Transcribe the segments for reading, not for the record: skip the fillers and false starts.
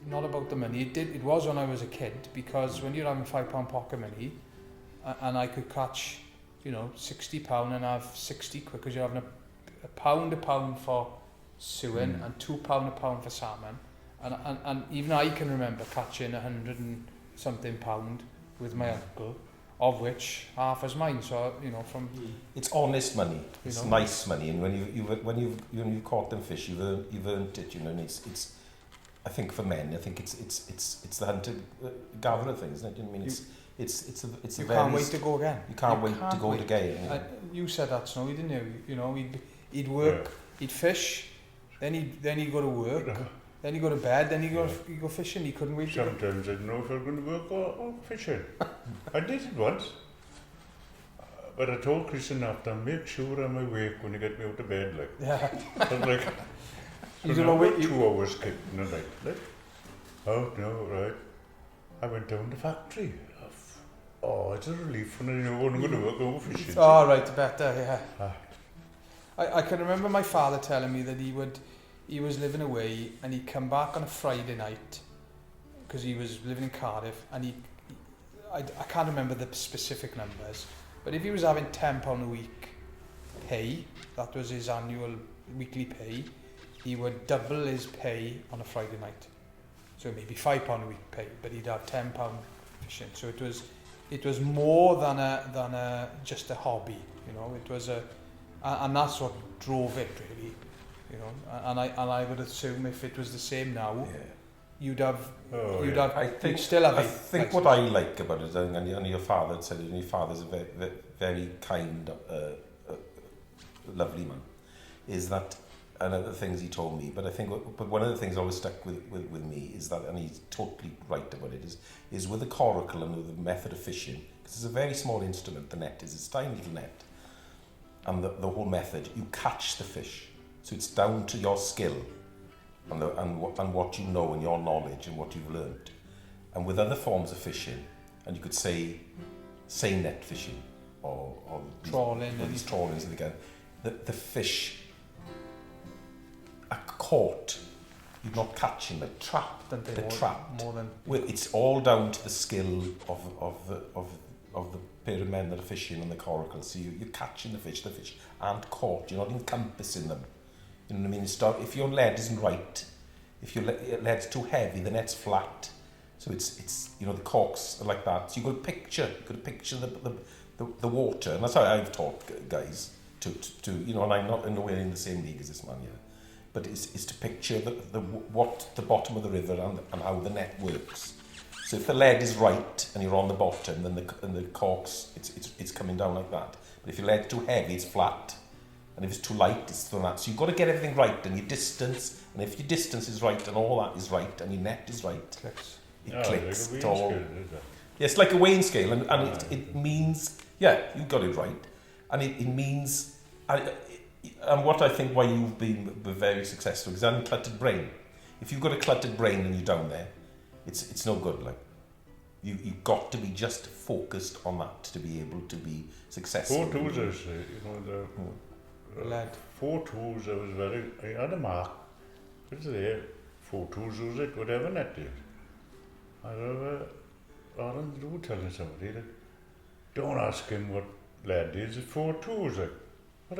not about the money. It was when I was a kid, because when you're having £5 pocket money, and I could catch, £60 and have 60 quid, because you're having a pound for suing and £2 a pound for salmon, and even I can remember catching 100 and something pound with my uncle, of which half is mine. So from it's honest money, it's nice money, and when you've caught them fish, you've earned it, and it's I think for men, I think it's the hunter gatherer thing, isn't it? You know what I mean? It's you can't wait to go again. You can't wait to go again. You said that, Snowy, didn't you? He'd work, he'd fish, then he'd go to work, then he'd go to bed, then he'd go fishing. He couldn't wait. Sometimes I didn't know if I was going to work or fishing. I did it once, but I told Christian after, make sure I'm awake when you get me out of bed. Like, yeah. I was like, You don't know what 2 hours kicking the night. Like, oh no, right. I went down to the factory. Oh, it's a relief when I know I'm going to work over fishing. Oh, right, better, yeah. I can remember my father telling me that he was living away, and he'd come back on a Friday night, because he was living in Cardiff, and I can't remember the specific numbers, but if he was having £10 a week pay, that was his annual weekly pay, he would double his pay on a Friday night. So maybe £5 a week pay, but he'd have £10 fishing. So it was more than a just a hobby, It was and that's what drove it, really, And I would assume if it was the same now, you'd still have. I think what I like about it, and your father said it, and your father's a very, very kind, lovely man, is that. And other things he told me, but I think, but one of the things always stuck with me is that, and he's totally right about it, is with the coracle and with the method of fishing, because it's a very small instrument, the net is, it's a tiny little net, and the whole method, you catch the fish, so it's down to your skill, and what you know, and your knowledge, and what you've learned. And with other forms of fishing, and you could say net fishing, or these trawlings again, the fish are caught. You're not catching them. Trapped, and they're trapped. More than. Well, it's all down to the skill of the pair of men that are fishing on the coracle. So you're catching the fish aren't caught. You're not encompassing them. You know what I mean? If your lead isn't right, if your lead's too heavy, the net's flat. So it's the corks are like that. So you've got to picture the water, and that's how I've taught guys to and I'm not nowhere in the same league as this man here. But is to picture what the bottom of the river and how the net works. So if the lead is right and you're on the bottom, then the corks it's coming down like that. But if your lead's too heavy, it's flat, and if it's too light, it's flat. So you've got to get everything right, and your distance. And if your distance is right and all that is right, and your net is right, it clicks. Like it all. Scale, yeah, it's like a weighing scale, and it means you got it right, and it means. And what I think why you've been very successful is uncluttered brain. If you've got a cluttered brain and you're down there, it's no good. Like you've got to be just focused on that to be able to be successful. 4 tools, the lead. 4 tools. I had a mark. It's there. 4 tools was it, whatever net did. I don't telling somebody that don't ask him what lead is. It's 4 tools. Like, but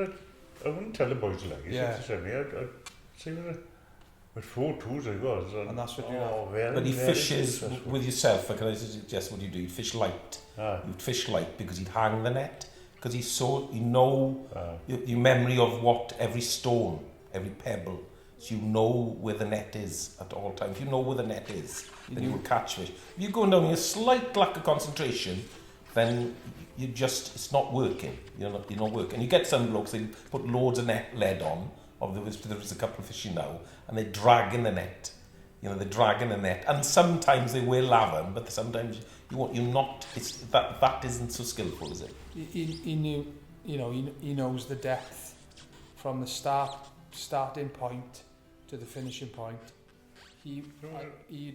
I wouldn't tell the boys like it. Yeah. I'd say with 4 tools I was. And that's what you have. But he fishes with yourself. Can I suggest what you do? You'd fish light. You'd fish light because he'd hang the net. Because your memory of what every stone, every pebble, so you know where the net is at all times. If you know where the net is, then you will catch fish. If you're going down in a slight lack of concentration, then it's not working. You're not working. You get some blokes, they put loads of lead on, there's a couple of fishing now, and they're dragging the net. They're dragging the net, and sometimes they will have them, but sometimes you're not. That isn't so skillful, is it? He knew, he knows the depth from the starting point to the finishing point. He'd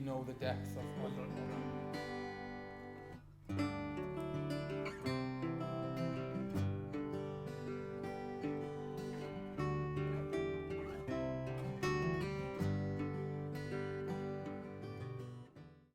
know the depth of what.